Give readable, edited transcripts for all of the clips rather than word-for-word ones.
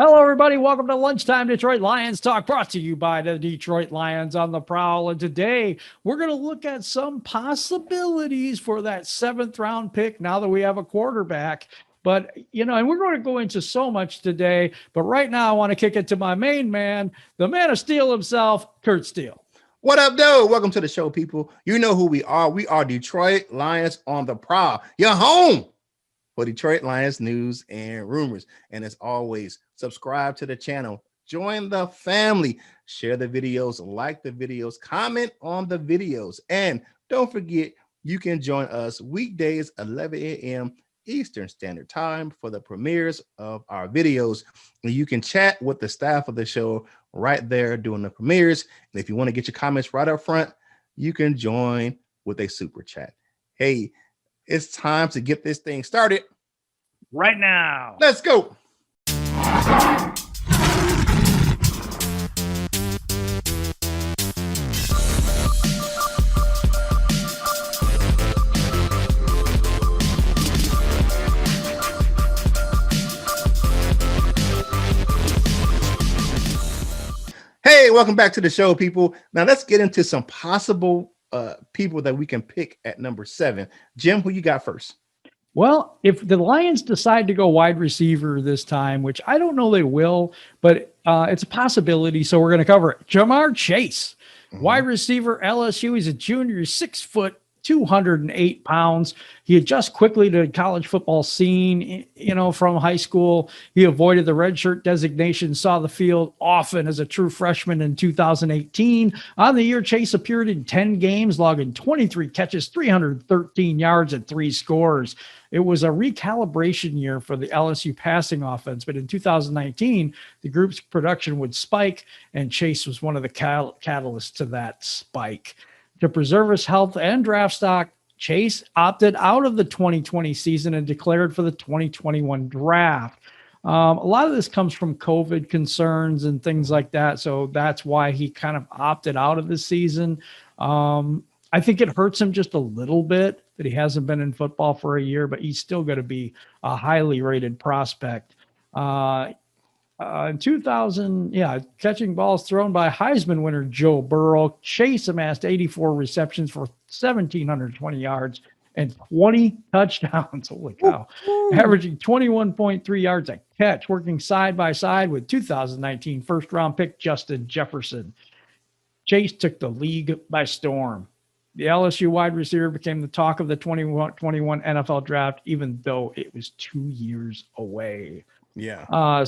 Hello, everybody. Welcome to Lunchtime Detroit Lions Talk, brought to you by the Detroit Lions on the Prowl. And today we're going to look at some possibilities for that 7th-round pick now that we have a quarterback. But, and we're going to go into so much today. But right now, I want to kick it to my main man, the man of steel himself, Kurt Steele. What up, though? Welcome to the show, people. You know who we are. We are Detroit Lions on the Prowl. You're home for Detroit Lions news and rumors. And as always, subscribe to the channel, join the family, share the videos, like the videos, comment on the videos. And don't forget, you can join us weekdays, 11 a.m. Eastern Standard Time for the premieres of our videos. And you can chat with the staff of the show right there during the premieres. And if you want to get your comments right up front, you can join with a super chat. Hey, it's time to get this thing started right now. Let's go. Hey, welcome back to the show, people. Now let's get into some possible people that we can pick at number 7. Jim, who you got first? Well, if the Lions decide to go wide receiver this time, which I don't know they will, but it's a possibility, so we're going to cover it. JaMarr Chase, wide receiver, LSU. He's a junior, 6 foot, 208 pounds. He adjusts quickly to the college football scene, from high school. He avoided the redshirt designation, saw the field often as a true freshman in 2018. On the year, Chase appeared in 10 games, logging 23 catches, 313 yards, and 3 scores. It was a recalibration year for the LSU passing offense, but in 2019, the group's production would spike, and Chase was one of the catalysts to that spike. To preserve his health and draft stock, Chase opted out of the 2020 season and declared for the 2021 draft. A lot of this comes from COVID concerns and things like that, so that's why he kind of opted out of the season. I think it hurts him just a little bit that he hasn't been in football for a year, but he's still going to be a highly rated prospect. In 2000, catching balls thrown by Heisman winner Joe Burrow, Chase amassed 84 receptions for 1,720 yards and 20 touchdowns. Holy cow. Averaging 21.3 yards a catch, working side by side with 2019 first-round pick Justin Jefferson. Chase took the league by storm. The LSU wide receiver became the talk of the 2021 NFL draft, even though it was 2 years away. Yeah.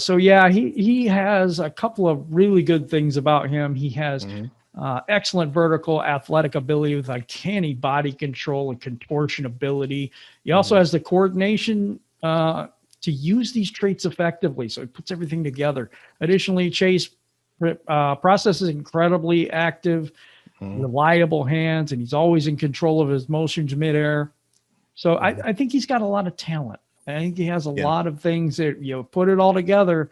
He has a couple of really good things about him. He has excellent vertical athletic ability with uncanny body control and contortion ability. He also has the coordination to use these traits effectively. So he puts everything together. Additionally, Chase process is incredibly active, reliable hands, and he's always in control of his motions midair. So I think he's got a lot of talent. I think he has a lot of things that, put it all together.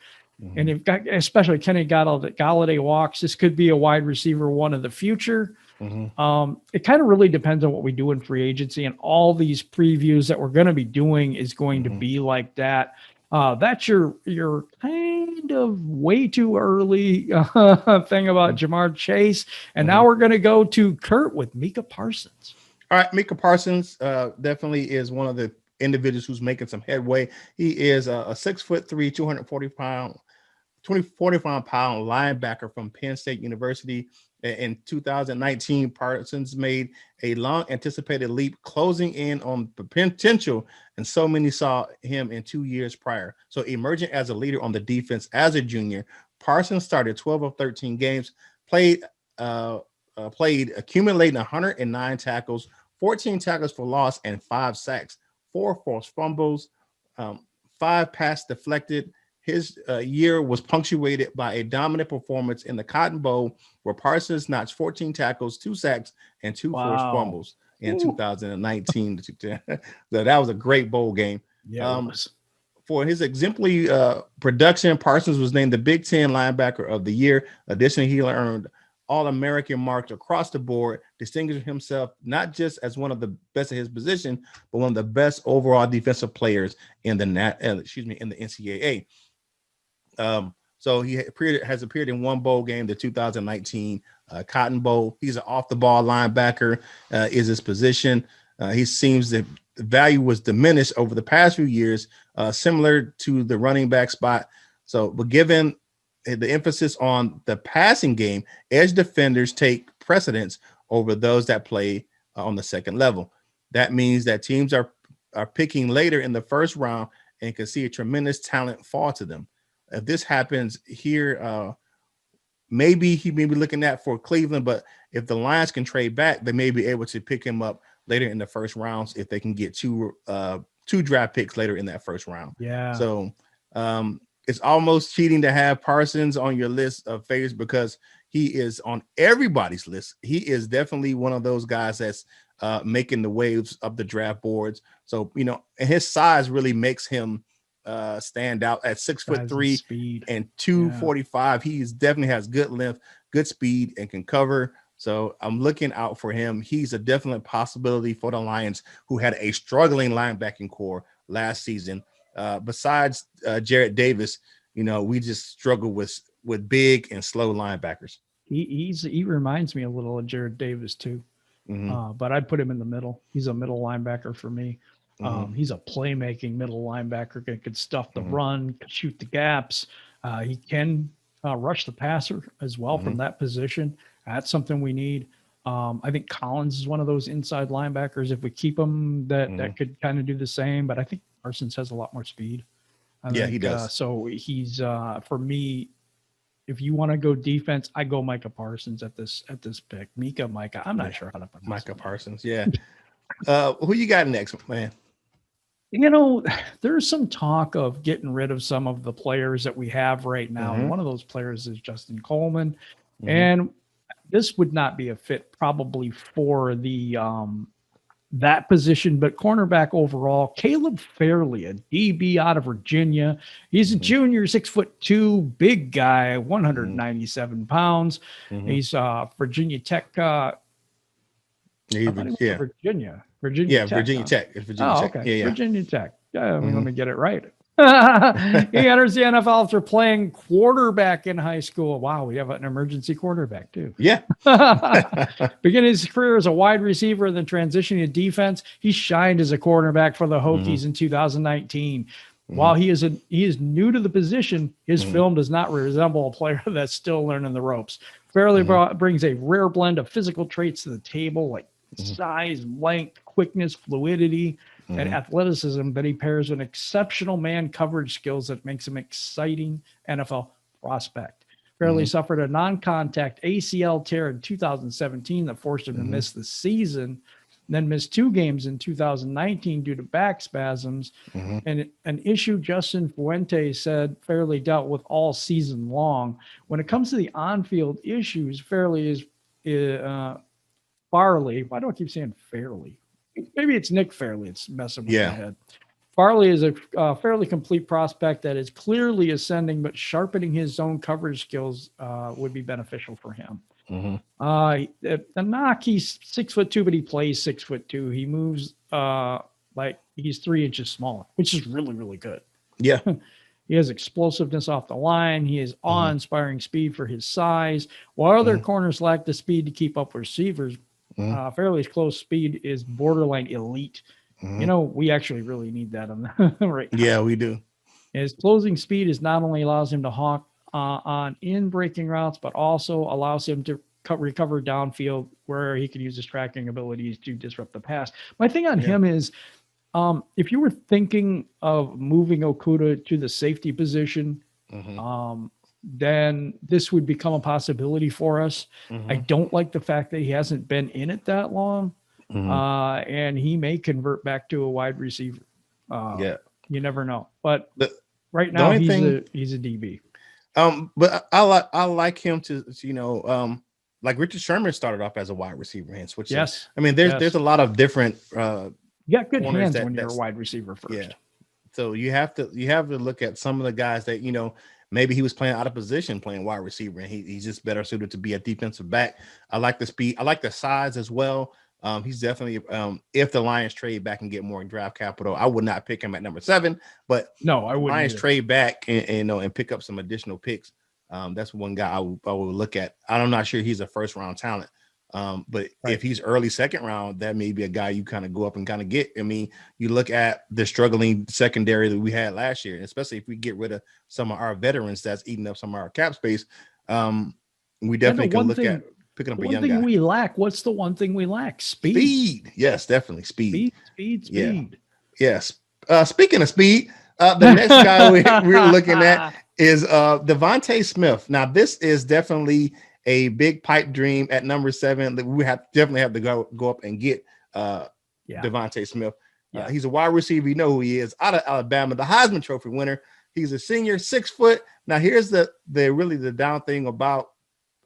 And if especially Kenny Golladay walks, this could be a wide receiver one of the future. It kind of really depends on what we do in free agency, and all these previews that we're going to be doing is going to be like that. That's your kind of way too early thing about JaMarr Chase. And now we're going to go to Kurt with Mika Parsons. All right. Mika Parsons definitely is one of the individuals who's making some headway. He is a 6'3", 245 pound linebacker from Penn State University. In 2019, Parsons made a long anticipated leap, closing in on the potential, and so many saw him in 2 years prior. So emerging as a leader on the defense as a junior, Parsons started 12 of 13 games, played accumulating 109 tackles, 14 tackles for loss, and 5 sacks. 4 forced fumbles, 5 pass deflected. His year was punctuated by a dominant performance in the Cotton Bowl, where Parsons notched 14 tackles, 2 sacks, and 2 forced fumbles in 2019. That was a great bowl game. Yeah, for his exemplary production, Parsons was named the Big Ten Linebacker of the Year. Additionally, he earned All-American marks across the board, distinguishing himself not just as one of the best at his position, but one of the best overall defensive players in the NCAA. So he has appeared in one bowl game, the 2019 Cotton Bowl. He's an off-the-ball linebacker, is his position. He seems that the value was diminished over the past few years, similar to the running back spot. So, but given the emphasis on the passing game, edge defenders take precedence over those that play on the second level. That means that teams are picking later in the first round and can see a tremendous talent fall to them. If this happens here, maybe he may be looking at for Cleveland, but if the Lions can trade back, they may be able to pick him up later in the first rounds if they can get two draft picks later in that first round. Yeah. So it's almost cheating to have Parsons on your list of favorites because he is on everybody's list. He is definitely one of those guys that's making the waves up the draft boards. So, and his size really makes him stand out at 6'3" and 245. He definitely has good length, good speed, and can cover. So I'm looking out for him. He's a definite possibility for the Lions, who had a struggling linebacking core last season. Besides Jared Davis, we just struggle with big and slow linebackers. He reminds me a little of Jared Davis too. Mm-hmm. But I'd put him in the middle. He's a middle linebacker for me. He's a playmaking middle linebacker, can stuff the run, shoot the gaps. He can rush the passer as well from that position. That's something we need. I think Collins is one of those inside linebackers. If we keep him, that could kind of do the same. But I think Parsons has a lot more speed. He does. So he's for me. If you want to go defense, I go Micah Parsons at this pick. Mika. I'm not sure how to pronounce Micah Parsons. Yeah. Who you got next, man? There's some talk of getting rid of some of the players that we have right now. And one of those players is Justin Coleman. And this would not be a fit probably for the that position, but cornerback overall, Caleb Fairley, a DB out of Virginia. He's a junior, 6'2", big guy, 197 pounds. He's Virginia Tech. Virginia Tech. Virginia Tech. It's Virginia Tech. Okay. Virginia Tech. Let me get it right. He enters the NFL after playing quarterback in high school. Wow, we have an emergency quarterback too. Yeah. Beginning his career as a wide receiver and then transitioning to defense, he shined as a quarterback for the Hokies in 2019. While he is new to the position, his film does not resemble a player that's still learning the ropes. Fairley brings a rare blend of physical traits to the table, like size, length, quickness, fluidity, and athleticism that he pairs with exceptional man coverage skills that makes him exciting NFL prospect. Fairley suffered a non-contact ACL tear in 2017 that forced him to miss the season, then missed 2 games in 2019 due to back spasms, and an issue Justin Fuentes said Fairley dealt with all season long. When it comes to the on-field issues, Fairley is Farley. Why do I keep saying Fairley? Maybe it's Nick Fairley. It's messing with my head. Farley is a fairly complete prospect that is clearly ascending, but sharpening his zone coverage skills would be beneficial for him. The knock, he's 6'2", but he plays 6'2". He moves like he's 3 inches smaller, which is really, really good. Yeah. He has explosiveness off the line. He has awe-inspiring speed for his size. While other corners lack the speed to keep up with receivers, Fairley's close speed is borderline elite. We actually really need that right now. Yeah, we do. His closing speed not only allows him to hawk on in breaking routes, but also allows him to recover downfield where he can use his tracking abilities to disrupt the pass. My thing on him is, if you were thinking of moving Okudah to the safety position, then this would become a possibility for us. I don't like the fact that he hasn't been in it that long, and he may convert back to a wide receiver. You never know. But right now he's a DB. But I like him to like Richard Sherman started off as a wide receiver and switched. Yes. I mean, there's a lot of different. You got good hands when you're a wide receiver first. Yeah. So you have to look at some of the guys that maybe he was playing out of position, playing wide receiver, and he's just better suited to be a defensive back. I like the speed. I like the size as well. He's definitely if the Lions trade back and get more in draft capital, I would not pick him at number 7, but no, I wouldn't. Lions either. trade back and pick up some additional picks. That's one guy I would look at. I'm not sure he's a first round talent. But if he's early second round, that may be a guy you kind of go up and kind of get. I mean, you look at the struggling secondary that we had last year, especially if we get rid of some of our veterans that's eating up some of our cap space. We definitely can look at picking up a young guy. We lack. What's the one thing we lack? Speed. Yes, definitely speed. Speed. Yes. Speaking of speed, the next guy we're looking at is Devonta Smith. Now, this is definitely a big pipe dream at number 7 that we definitely have to go up and get Devonta Smith. He's a wide receiver. You know who he is, out of Alabama, the Heisman Trophy winner. He's a senior, 6 foot. Now, here's the down thing about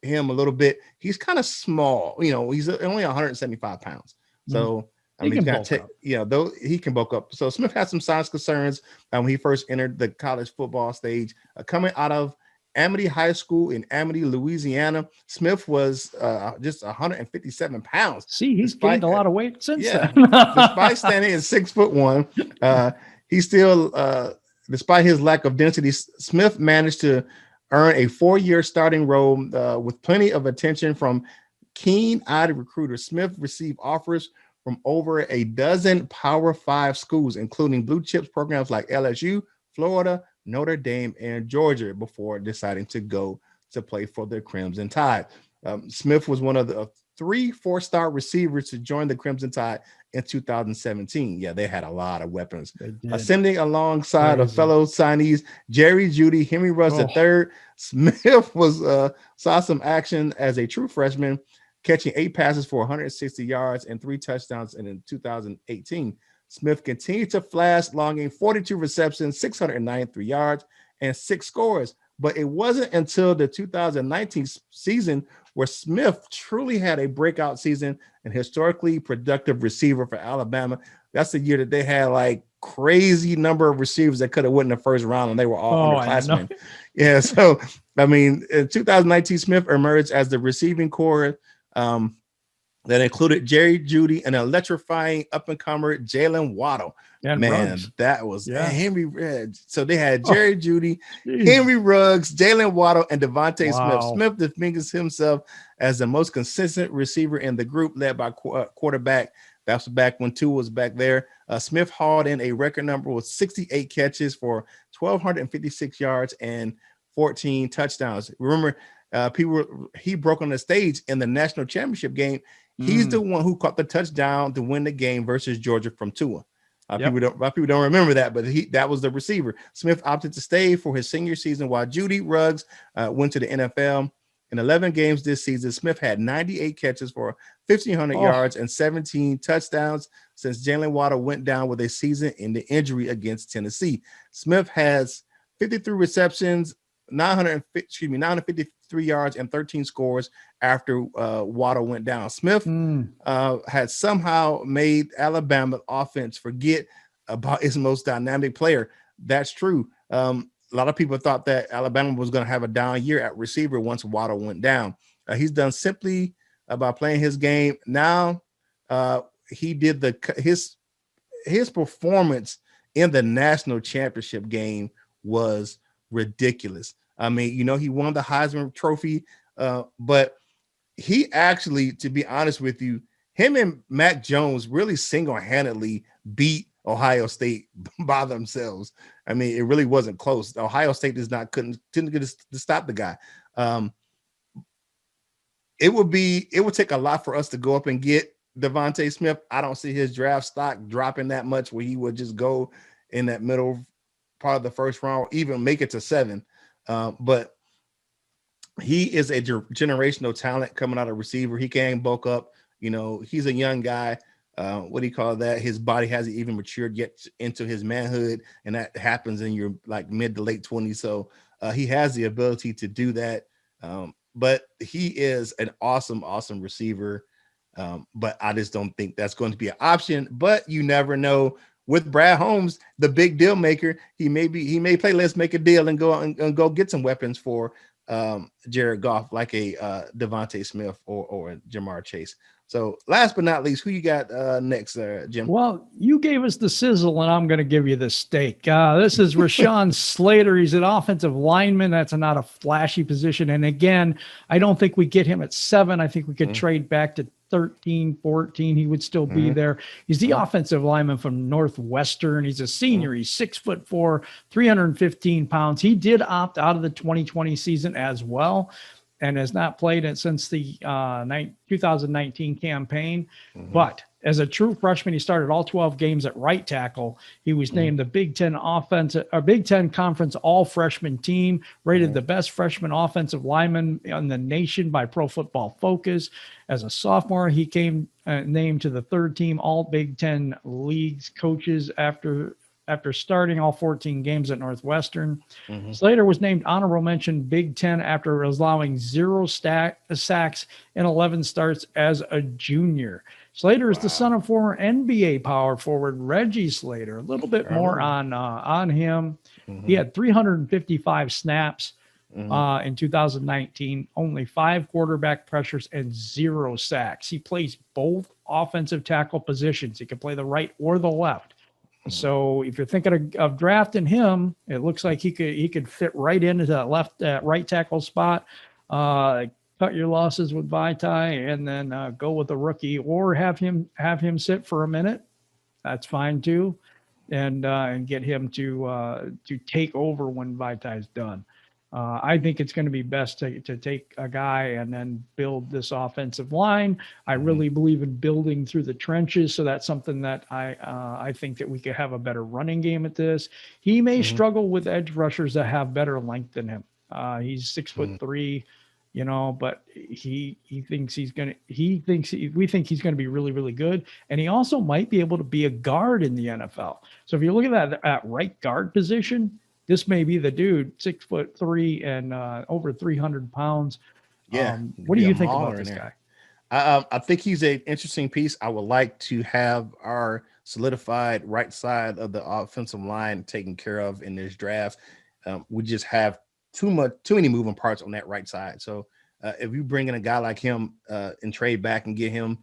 him a little bit. He's kind of small. You know, he's only 175 pounds. So I mean, though he can bulk up. So Smith had some size concerns when he first entered the college football stage. Coming out of Amity High School in Amity, Louisiana, Smith was just 157 pounds. See, he's gained a lot of weight since then. Despite standing at 6'1", he still, despite his lack of density, Smith managed to earn a 4-year starting role with plenty of attention from keen-eyed recruiters. Smith received offers from over a dozen Power 5 schools, including blue chips programs like LSU, Florida, Notre Dame, and Georgia, before deciding to go to play for the Crimson Tide. Smith was one of the 3 4-star receivers to join the Crimson Tide in 2017. Yeah, they had a lot of weapons. Ascending alongside of fellow signees, Jerry Jeudy, Henry Ruggs III, Smith saw some action as a true freshman, catching 8 passes for 160 yards and 3 touchdowns. And in 2018, Smith continued to flash, logging 42 receptions, 693 yards, and 6 scores. But it wasn't until the 2019 season where Smith truly had a breakout season and historically productive receiver for Alabama. That's the year that they had like crazy number of receivers that could have went in the first round, and they were all underclassmen. Yeah, so I mean, in 2019, Smith emerged as the receiving core that included Jerry Jeudy and electrifying up-and-comer Jalen Waddle. And man, Ruggs. That was Henry. So they had Jerry Jeudy, Henry Ruggs, Jalen Waddle, and Devonta Smith. Smith distinguished himself as the most consistent receiver in the group, led by quarterback. That's back when Tua was back there. Smith hauled in a record number with 68 catches for 1,256 yards and 14 touchdowns. Remember, he broke on the stage in the national championship game. He's the one who caught the touchdown to win the game versus Georgia from Tua. People don't remember that, but that was the receiver. Smith opted to stay for his senior season, while Jeudy Ruggs went to the NFL. In 11 games this season, Smith had 98 catches for 1,500 yards and 17 touchdowns since Jalen Waddle went down with a season-ending injury against Tennessee. Smith has 53 receptions, 953 yards, and 13 scores after Waddle went down. Smith had somehow made Alabama offense forget about its most dynamic player. That's true. A lot of people thought that Alabama was going to have a down year at receiver once Waddle went down. He's done simply by playing his game. Now he did his performance in the national championship game was ridiculous. I mean, he won the Heisman Trophy, but he actually, to be honest with you, him and Mac Jones really single-handedly beat Ohio State by themselves. I mean, it really wasn't close. Ohio State couldn't get to stop the guy. It would take a lot for us to go up and get Devonta Smith. I don't see his draft stock dropping that much where he would just go in that middle part of the first round, even make it to 7. But he is a generational talent coming out of receiver. He can bulk up. He's a young guy. What do you call that? His body hasn't even matured yet into his manhood, and that happens in your like mid to late 20s. So he has the ability to do that. But he is an awesome receiver. But I just don't think that's going to be an option. But you never know. With Brad Holmes, the big deal maker, he may play let's make a deal and go get some weapons for Jared Goff, like a Devonta Smith or JaMarr Chase. So last but not least, who you got next, Jim? Well, you gave us the sizzle, and I'm going to give you the steak. This is Rashaan Slater. He's an offensive lineman. That's not a flashy position. And again, I don't think we get him at 7. I think we could trade back to 13, 14. He would still be there. He's the offensive lineman from Northwestern. He's a senior. He's 6'4", 315 pounds. He did opt out of the 2020 season as well, and has not played it since the 2019 campaign. But as a true freshman, he started all 12 games at right tackle. He was named the Big Ten Conference All Freshman Team, rated the best freshman offensive lineman in the nation by Pro Football Focus. As a sophomore, he came named to the 3rd team All Big Ten Leagues coaches after starting all 14 games at Northwestern. Slater was named honorable mention Big Ten after allowing 0 sacks and 11 starts as a junior. Slater is the son of former NBA power forward Reggie Slater. A little bit more on him. He had 355 snaps in 2019, only 5 quarterback pressures and 0 sacks. He plays both offensive tackle positions. He can play the right or the left. So if you're thinking of drafting him, it looks like he could fit right into that right tackle spot. Cut your losses with Vitae and then go with the rookie, or have him sit for a minute. That's fine too, and get him to take over when Vitae's done. I think it's going to be best to take a guy and then build this offensive line. I really believe in building through the trenches, so that's something that I think that we could have a better running game at this. He may struggle with edge rushers that have better length than him. He's 6'3", but we think he's going to be really, really good. And he also might be able to be a guard in the NFL. So if you look at that right guard position, this may be the dude, 6'3" and over 300 pounds. Yeah. What do you think about this guy? I think he's an interesting piece. I would like to have our solidified right side of the offensive line taken care of in this draft. We just have too many moving parts on that right side. So if you bring in a guy like him and trade back and get him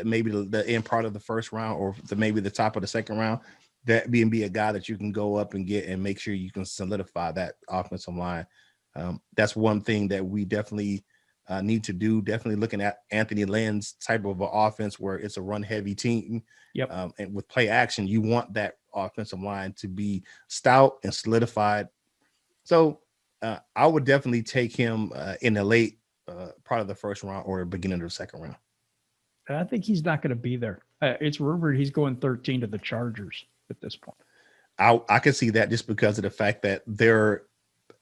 maybe the end part of the first round, or maybe the top of the second round, that be a guy that you can go up and get and make sure you can solidify that offensive line. That's one thing that we definitely need to do. Definitely looking at Anthony Lynn's type of an offense where it's a run heavy team. Yep. And with play action, you want that offensive line to be stout and solidified. So I would definitely take him in the late part of the first round or beginning of the second round. I think he's not going to be there. It's rumored he's going 13 to the Chargers at this point. I can see that just because of the fact that they're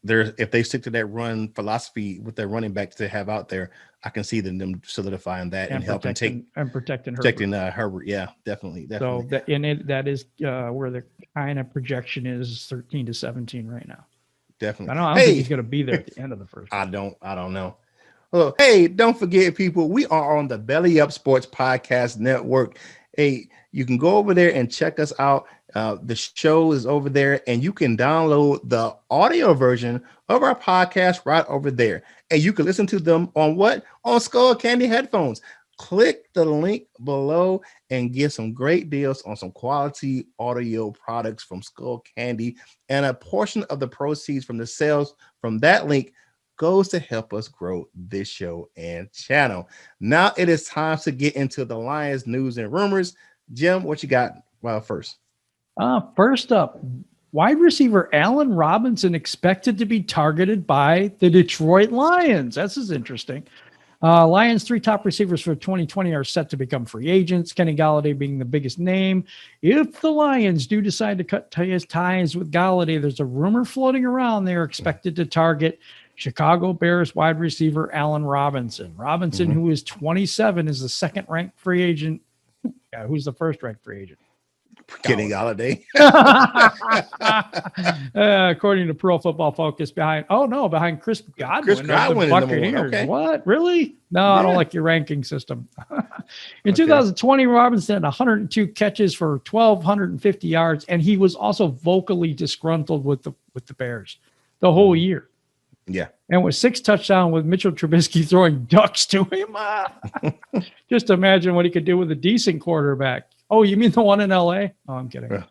if they stick to that run philosophy with their running backs they have out there, I can see them solidifying that and helping protecting Herbert. Yeah, definitely. So that is where the kind of projection is 13 to 17 right now. Definitely. I don't think he's going to be there at the end of the first. I don't know. Well, hey, don't forget, people, we are on the Belly Up Sports Podcast Network. Hey, you can go over there and check us out. The show is over there, and you can download the audio version of our podcast right over there. And you can listen to them on what? On Skull Candy headphones. Click the link below and get some great deals on some quality audio products from Skull Candy. And a portion of the proceeds from the sales from that link goes to help us grow this show and channel. Now it is time to get into the Lions news and rumors. Jim, what you got? Well, first up, wide receiver Allen Robinson expected to be targeted by the Detroit Lions. This is interesting. Lions' 3 top receivers for 2020 are set to become free agents, Kenny Golladay being the biggest name. If the Lions do decide to cut his ties with Golladay, there's a rumor floating around they're expected to target Chicago Bears wide receiver Allen Robinson. Robinson, who is 27, is the second-ranked free agent. Yeah, who's the first-ranked free agent? Kenny Golladay. According to Pro Football Focus, behind Chris Godwin. Chris Godwin. Okay. What? Really? No, yeah. I don't like your ranking system. In 2020, Robinson had 102 catches for 1,250 yards, and he was also vocally disgruntled with the Bears the whole year. Yeah. And with 6 touchdowns with Mitchell Trubisky throwing ducks to him. Just imagine what he could do with a decent quarterback. Oh, you mean the one in LA? Oh, I'm kidding.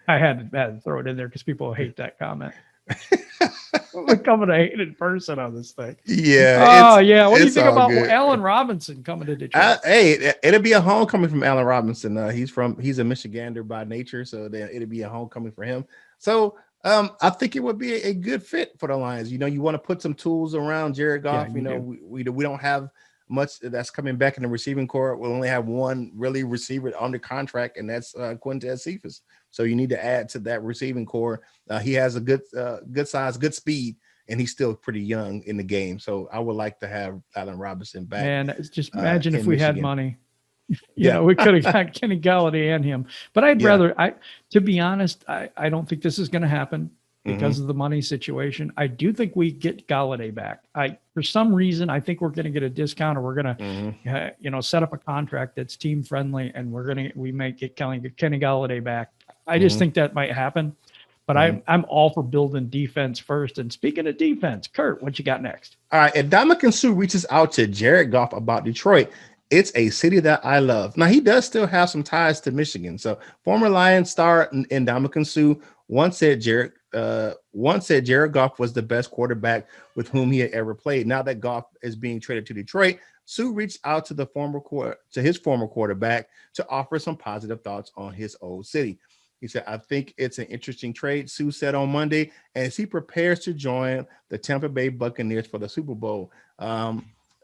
I had to throw it in there because people hate that comment. I'm becoming a hated person on this thing. Yeah. Oh, yeah. What do you think about Allen Robinson coming to Detroit? Hey, it'll be a homecoming from Allen Robinson. He's a Michigander by nature, so then it'll be a homecoming for him. So I think it would be a good fit for the Lions. You want to put some tools around Jared Goff. Yeah, we don't have much that's coming back in the receiving corps. We'll only have one really receiver under contract, and that's Quintez Cephas. So you need to add to that receiving corps. He has a good size, good speed, and he's still pretty young in the game. So I would like to have Allen Robinson back. And just imagine if we had money. Yeah, we could have got Kenny Galladay and him. But I'd rather, to be honest, I don't think this is going to happen because of the money situation. I do think we get Galladay back. For some reason, I think we're going to get a discount, or we're going to, set up a contract that's team friendly, and we might get Kenny Galladay back. I just think that might happen. But I'm all for building defense first. And speaking of defense, Kurt, what you got next? All right. Ndamukong Suh reaches out to Jared Goff about Detroit. It's a city that I love. Now, he does still have some ties to Michigan. So former Lions star Ndamukong Suh once said Jared Goff was the best quarterback with whom he had ever played. Now that Goff is being traded to Detroit, Suh reached out to his former quarterback to offer some positive thoughts on his old city. He said, I think it's an interesting trade, Suh said on Monday, as he prepares to join the Tampa Bay Buccaneers for the Super Bowl.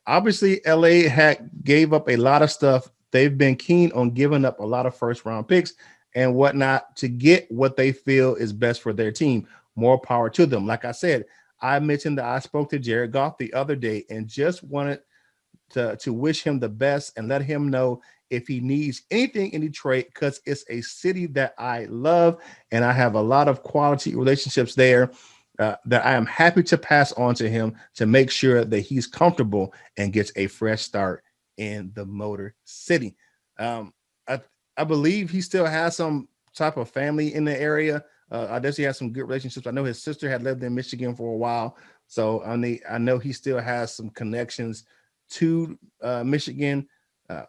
Obviously, LA gave up a lot of stuff. They've been keen on giving up a lot of first-round picks and whatnot to get what they feel is best for their team. More power to them. Like I said, I mentioned that I spoke to Jared Goff the other day and just wanted to wish him the best and let him know if he needs anything in Detroit, because it's a city that I love and I have a lot of quality relationships there that I am happy to pass on to him to make sure that he's comfortable and gets a fresh start in the Motor City. I believe he still has some type of family in the area. I guess he has some good relationships. I know his sister had lived in Michigan for a while. So I know he still has some connections to Michigan.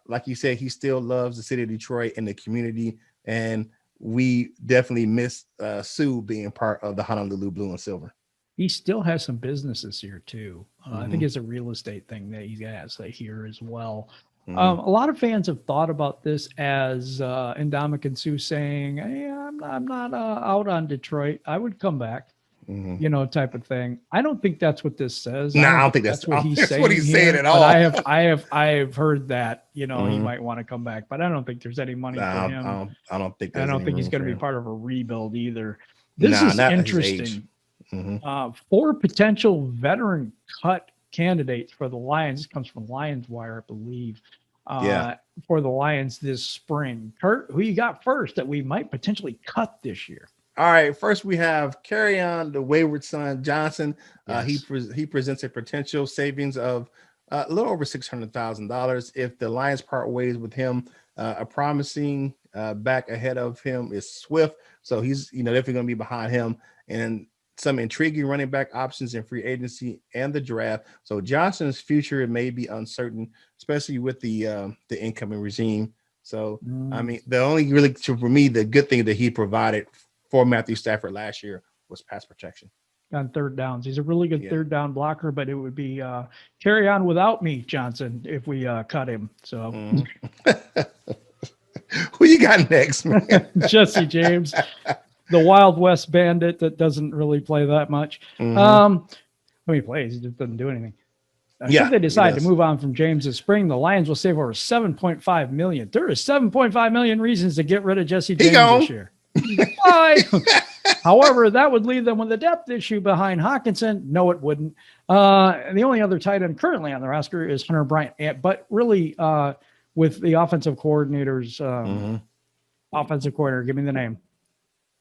Like you said, he still loves the city of Detroit and the community. And we definitely miss Suh being part of the Honolulu Blue and Silver. He still has some businesses here too. I think it's a real estate thing that he has here as well. A lot of fans have thought about this as Ndamukong Suh saying, hey, I'm not out on Detroit. I would come back, type of thing. I don't think that's what this says. I don't think that's what he's saying. What he's saying at all. But I have heard that, he might want to come back, but I don't think there's any money for him. I don't think he's going to be part of a rebuild either. This is interesting. 4 potential veteran cut candidates for the Lions. This comes from Lions Wire, I believe. For the Lions this spring. Kurt, who you got first that we might potentially cut this year? All right, first we have Carry On, the Wayward Son Johnson. Yes. He presents a potential savings of a little over $600,000 if the Lions part ways with him. A promising back ahead of him is Swift, so he's definitely going to be behind him, and some intriguing running back options in free agency and the draft. So Johnson's future may be uncertain, especially with the incoming regime. So I mean, the only really for me the good thing that he provided for Matthew Stafford last year was pass protection on third downs. He's a really good third down blocker, but it would be carry on without me, Johnson, if we cut him. So who you got next, man? Jesse James, the Wild West Bandit that doesn't really play that much. When he plays, he just doesn't do anything. Should they decide to move on from James this spring, the Lions will save over $7.5 million. There is $7.5 million reasons to get rid of Jesse James this year. Why? However, that would leave them with a depth issue behind Hawkinson. No, it wouldn't. The only other tight end currently on the roster is Hunter Bryant. But really, with the offensive coordinator's offensive coordinator, give me the name.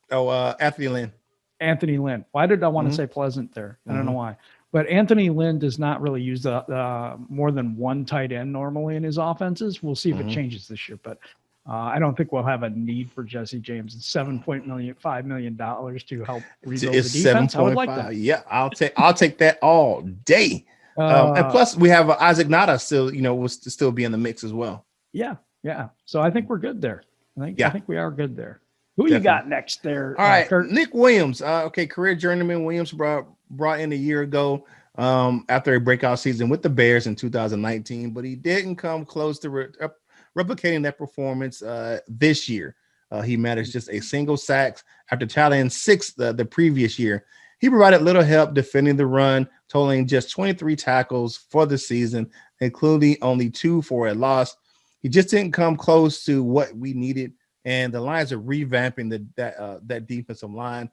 Anthony Lynn. Anthony Lynn. Why did I want to say Pleasant there? I don't know why. But Anthony Lynn does not really use the more than one tight end normally in his offenses. We'll see if it changes this year. But I don't think we'll have a need for Jesse James and $5 million to help rebuild It's the defense. I would like 7.5. that. Yeah, I'll take that all day. And plus, we have Isaac Nada still, will still be in the mix as well. Yeah. So I think we're good there. I think we are good there. Who Definitely. You got next there? All right, Kurt? Nick Williams. Career journeyman. Williams brought in a year ago after a breakout season with the Bears in 2019, but he didn't come close to replicating that performance this year. He managed just a single sack after tallying 6 the previous year. He provided little help defending the run, totaling just 23 tackles for the season, including only 2 for a loss. He just didn't come close to what we needed, and the Lions are revamping that defensive line.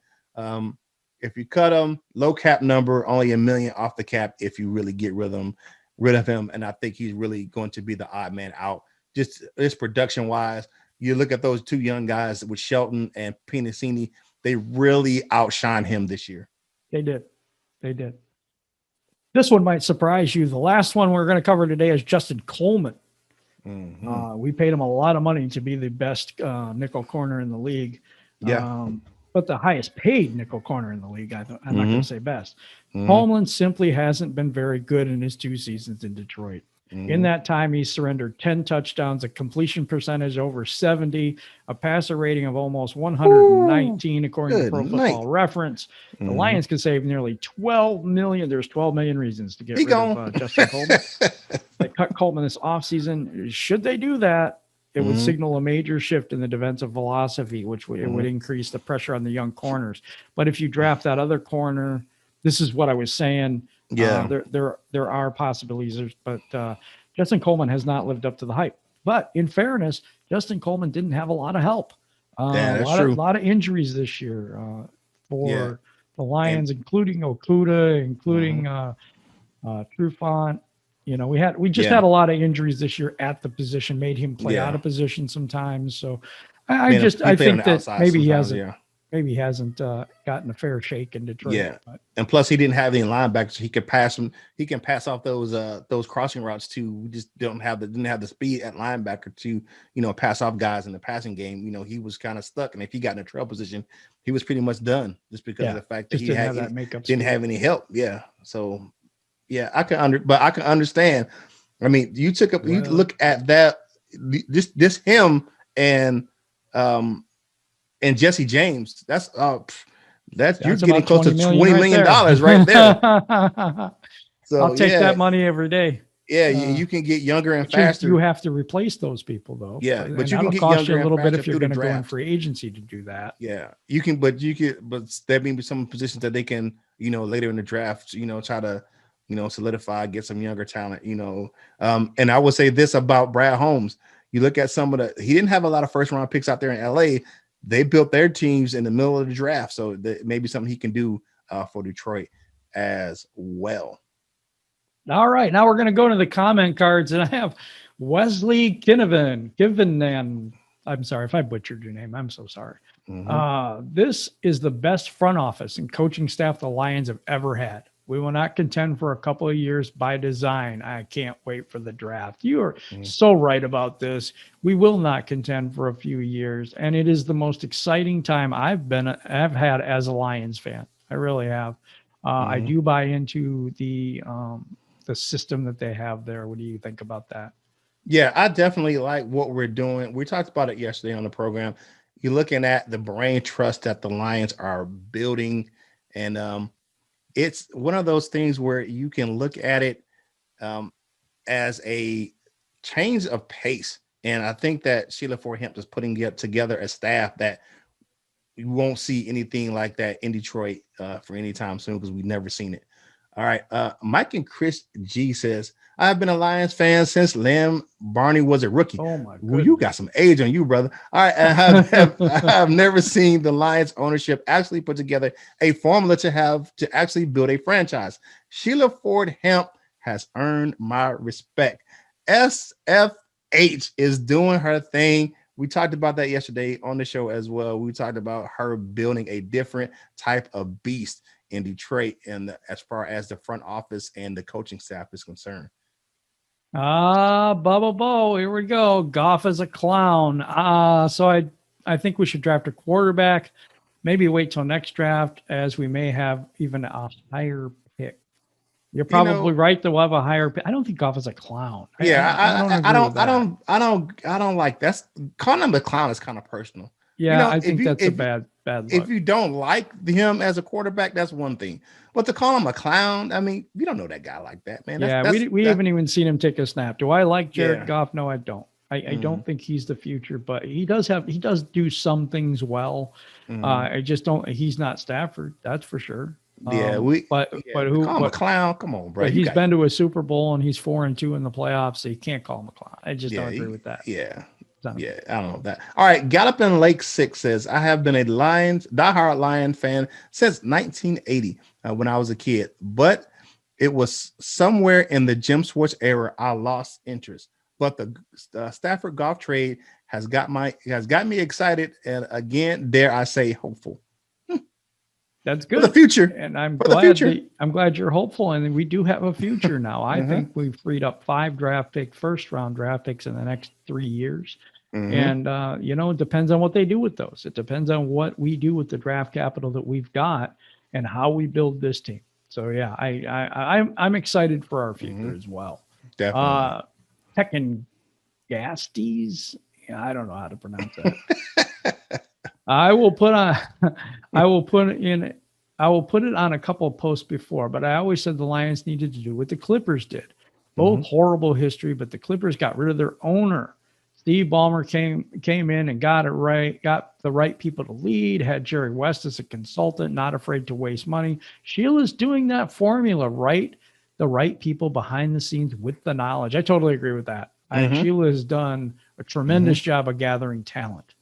If you cut him, low cap number, only $1 million off the cap if you really get rid of him. And I think he's really going to be the odd man out. Just production wise, you look at those 2 young guys with Shelton and Pinacini, they really outshine him this year. They did. This one might surprise you. The last one we're going to cover today is Justin Coleman. Mm-hmm. We paid him a lot of money to be the best nickel corner in the league. Yeah. But the highest paid nickel corner in the league. I'm not going to say best. Mm-hmm. Coleman simply hasn't been very good in his 2 seasons in Detroit. Mm-hmm. In that time, he surrendered 10 touchdowns, a completion percentage over 70, a passer rating of almost 119, according to Pro Football Reference. Mm-hmm. The Lions can save nearly $12 million. There's 12 million reasons to get rid of Justin Coleman. They cut Coleman this offseason. Should they do that, it would signal a major shift in the defensive philosophy, which would increase the pressure on the young corners. But if you draft that other corner, this is what I was saying. Yeah, there are possibilities, but Justin Coleman has not lived up to the hype. But in fairness, Justin Coleman didn't have a lot of help. A lot of injuries this year for the Lions, including Okuda, including Trufant. We just had a lot of injuries this year at the position, made him play out of position sometimes. So I think that maybe he hasn't. Yeah. Maybe he hasn't gotten a fair shake in Detroit. Yeah, and plus he didn't have any linebackers. He could pass them. He can pass off those crossing routes too. We just didn't have the speed at linebacker to pass off guys in the passing game. He was kind of stuck, and if he got in a trail position, he was pretty much done just because of the fact that he didn't have any help. Yeah, so yeah, I can understand. I mean, you look at that. This him and Jesse James, that's you're getting close to $20 million right there. So I'll take that money every day. Yeah, you can get younger and faster. You have to replace those people though. Yeah, but you can get cost younger you a little bit if through you're going to the go in draft. free agency to do that. Yeah, but there may be some positions that they can, later in the draft, try to, solidify, get some younger talent, and I would say this about Brad Holmes. You look at he didn't have a lot of first round picks out there in LA. They built their teams in the middle of the draft, so that may be something he can do for Detroit as well. All right, now we're going to go to the comment cards, and I have Wesley Kivinan. I'm sorry if I butchered your name. I'm so sorry. Mm-hmm. This is the best front office and coaching staff the Lions have ever had. We will not contend for a couple of years by design. I can't wait for the draft. You are so right about this. We will not contend for a few years, and it is the most exciting time I've had as a Lions fan. I really have. I do buy into the system that they have there. What do you think about that? Yeah, I definitely like what we're doing. We talked about it yesterday on the program. You're looking at the brain trust that the Lions are building, and it's one of those things where you can look at it as a change of pace. And I think that Sheila Ford-Hamp is putting together a staff that you won't see anything like that in Detroit for any time soon because we've never seen it. All right. Mike and Chris G says, I've been a Lions fan since Lamb Barney was a rookie. Oh my goodness. Well, you got some age on you, brother. All right. I have never seen the Lions ownership actually put together a formula to actually build a franchise. Sheila Ford-Hamp has earned my respect. SFH is doing her thing. We talked about that yesterday on the show as well. We talked about her building a different type of beast in Detroit, and as far as the front office and the coaching staff is concerned. Bubba Bo, here we go. Goff is a clown. So I think we should draft a quarterback. Maybe wait till next draft, as we may have even a higher pick. You're You probably know, right that we'll have a higher pick. I don't think Goff is a clown. yeah, I don't I agree with don't, I that. don't, I don't, I don't like that's calling him a clown is kind of personal. You Yeah, know, I think that's a bad if look. you don't like him as a quarterback, that's one thing. But to call him a clown, I mean, you don't know that guy like that, man. Yeah, we That. haven't even seen him take a snap. Do I like Jared Yeah. Goff? No, I don't. I Mm-hmm. don't think he's the future, but he does do some things well. Mm-hmm. I just don't. He's not Stafford, that's for sure. Yeah, But to who? call him a clown. Come on, bro. But You he's got been to a Super Bowl and he's 4-2 in the playoffs, so you can't call him a clown. I just don't yeah, agree with that. yeah. So, Yeah, I don't know that. All right, Galloping Lake 6 says, I have been a diehard Lion fan since 1980 when I was a kid, but it was somewhere in the Jim Schwartz era I lost interest. But the Stafford Golf trade has got me excited, and again, dare I say, hopeful that's for the good. future. And I'm For the glad future. I'm glad you're hopeful, and we do have a future now. I Mm-hmm. think we've freed up 5 first round draft picks in the next 3 years. Mm-hmm. And it depends on what they do with those. It depends on what we do with the draft capital that we've got and how we build this team. So yeah, I'm excited for our future Mm-hmm. as well. Definitely. Heckin' Gasties. Yeah, I don't know how to pronounce that. I will put on I will put it on a couple of posts before, but I always said the Lions needed to do what the Clippers did. Both horrible history, but the Clippers got rid of their owner. Steve Ballmer came in and got it right, got the right people to lead, had Jerry West as a consultant, not afraid to waste money. Sheila's doing that formula, right? The right people behind the scenes with the knowledge. I totally agree with that. I think Mm-hmm. Sheila has done a tremendous job of gathering talent.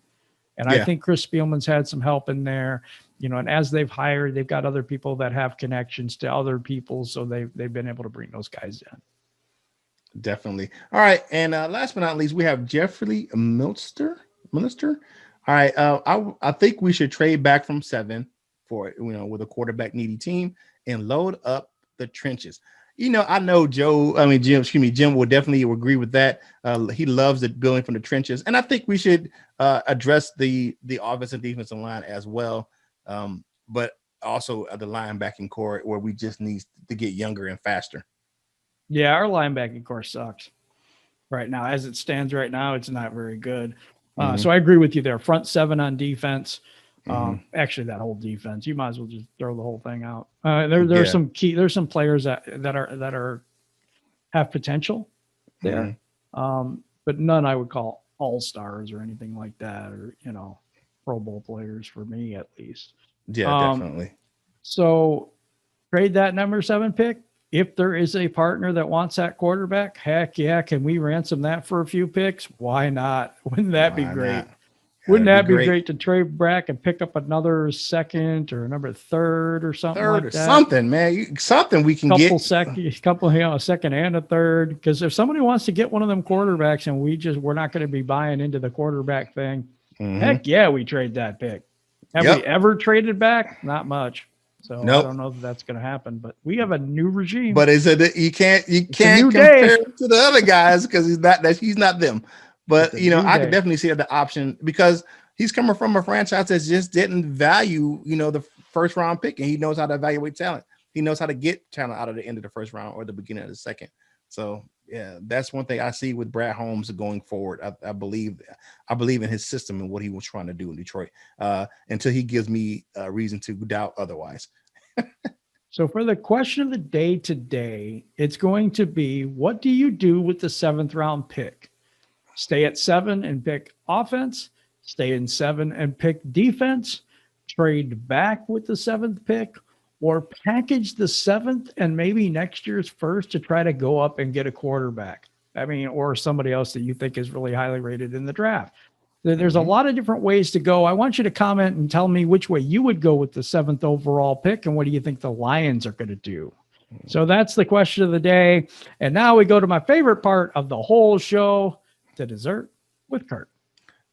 And I Yeah, think Chris Spielman's had some help in there, and as they've hired, they've got other people that have connections to other people. So they've been able to bring those guys in. definitely. All right, and last but not least, we have Jeffrey Minister. All right, I think we should trade back from 7 for with a quarterback needy team and load up the trenches. I know Jim will definitely agree with that. He loves it building from the trenches, and I think we should address the offensive and defensive line as well, but also the linebacking core where we just need to get younger and faster. Yeah, our linebacking core sucks right now. As it stands right now, it's not very good. So I agree with you there. Front 7 on defense. Actually, that whole defense, you might as well just throw the whole thing out. There's some players that have potential there, but none I would call all-stars or anything like that, or Pro Bowl players for me at least. Yeah, definitely. So trade that number 7 pick. If there is a partner that wants that quarterback, heck yeah, can we ransom that for a few picks? Why not? Wouldn't that be great? Wouldn't that be great to trade back and pick up another second or number 3rd or something like that? Something, man. Something we can get. A second and a third. Because if somebody wants to get one of them quarterbacks and we're not going to be buying into the quarterback thing, heck yeah, we trade that pick. Have we ever traded back? Not much. So I don't know if that's going to happen, but we have a new regime. But you can't compare it to the other guys because he's not them. But I could definitely see the option because he's coming from a franchise that just didn't value the first round pick, and he knows how to evaluate talent. He knows how to get talent out of the end of the first round or the beginning of the second. So yeah, that's one thing I see with Brad Holmes going forward. I believe in his system and what he was trying to do in Detroit until he gives me a reason to doubt otherwise. So for the question of the day today, it's going to be, what do you do with the 7th round pick? Stay at 7 and pick offense, stay in 7 and pick defense, trade back with the 7th pick, or package the 7th and maybe next year's first to try to go up and get a quarterback. Or somebody else that you think is really highly rated in the draft. There's a lot of different ways to go. I want you to comment and tell me which way you would go with the 7th overall pick and what do you think the Lions are going to do. So that's the question of the day. And now we go to my favorite part of the whole show, the dessert with Kurt.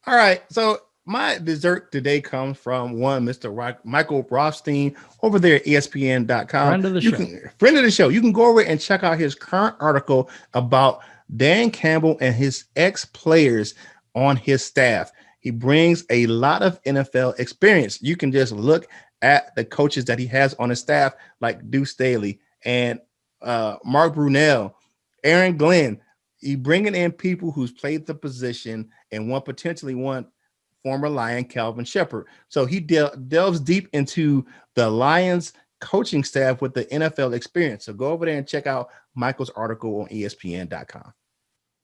All right. So my dessert today comes from Mr. Michael Rothstein over there at ESPN.com. Friend of the show. Friend of the show. You can go over and check out his current article about Dan Campbell and his ex-players on his staff. He brings a lot of NFL experience. You can just look at the coaches that he has on his staff, like Deuce Staley and Mark Brunell, Aaron Glenn. He bringing in people who's played the position and potentially one former Lion, Calvin Shepard. So he delves deep into the Lions coaching staff with the NFL experience. So go over there and check out Michael's article on ESPN.com.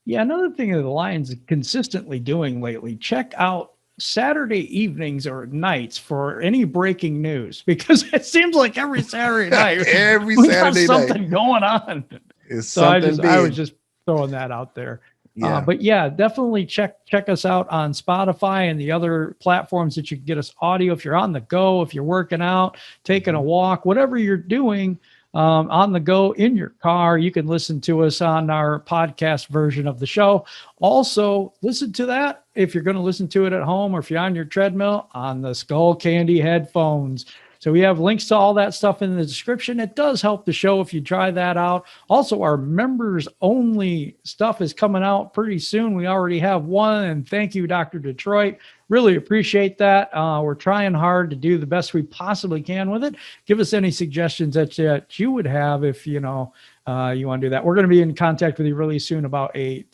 Yeah, another thing that the Lions are consistently doing lately, check out Saturday evenings or nights for any breaking news, because it seems like every Saturday night, every we Saturday got something going on. It's So something I was just throwing that out there. Yeah. But yeah, definitely check us out on Spotify and the other platforms that you can get us audio. If you're on the go, if you're working out, taking a walk, whatever you're doing on the go in your car, you can listen to us on our podcast version of the show. Also, listen to that if you're going to listen to it at home, or if you're on your treadmill, on the Skull Candy headphones. So we have links to all that stuff in the description. It does help the show if you try that out. Also, our members only stuff is coming out pretty soon. We already have one, and thank you, Dr. Detroit. Really appreciate that. We're trying hard to do the best we possibly can with it. Give us any suggestions that you would have if you want to do that. We're going to be in contact with you really soon about the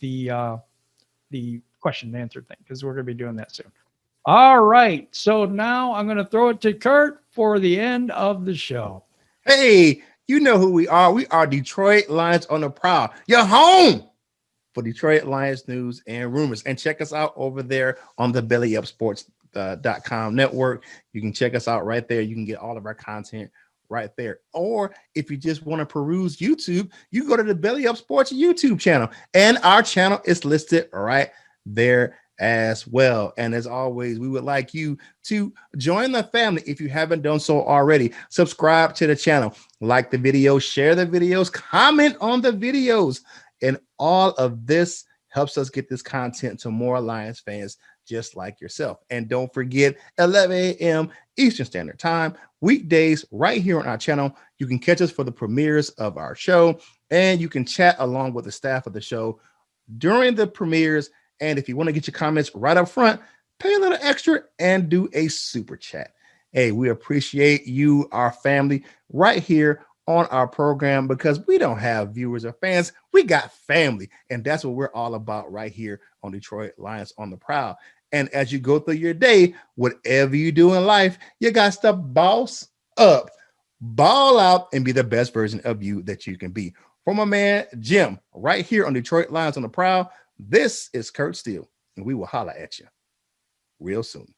question and answer thing, because we're going to be doing that soon. All right. So now I'm going to throw it to Kurt for the end of the show. Hey, you know who we are. We are Detroit Lions on the Prowl. You're home for Detroit Lions news and rumors. And check us out over there on the bellyupsports.com network. You can check us out right there. You can get all of our content right there. Or if you just want to peruse YouTube, you go to the Belly Up Sports YouTube channel. And our channel is listed right there as well. And as always, we would like you to join the family if you haven't done so already. Subscribe to the channel, like the video, share the videos, comment on the videos, and all of this helps us get this content to more Lions fans just like yourself. And don't forget, 11 a.m. Eastern Standard Time, weekdays right here on our channel. You can catch us for the premieres of our show, and you can chat along with the staff of the show during the premieres. And if you want to get your comments right up front, pay a little extra and do a super chat. Hey, we appreciate you, our family, right here on our program, because we don't have viewers or fans. We got family. And that's what we're all about right here on Detroit Lions on the Prowl. And as you go through your day, whatever you do in life, you got to boss up, ball out, and be the best version of you that you can be. For my man, Jim, right here on Detroit Lions on the Prowl, this is Kurt Steele, and we will holler at you real soon.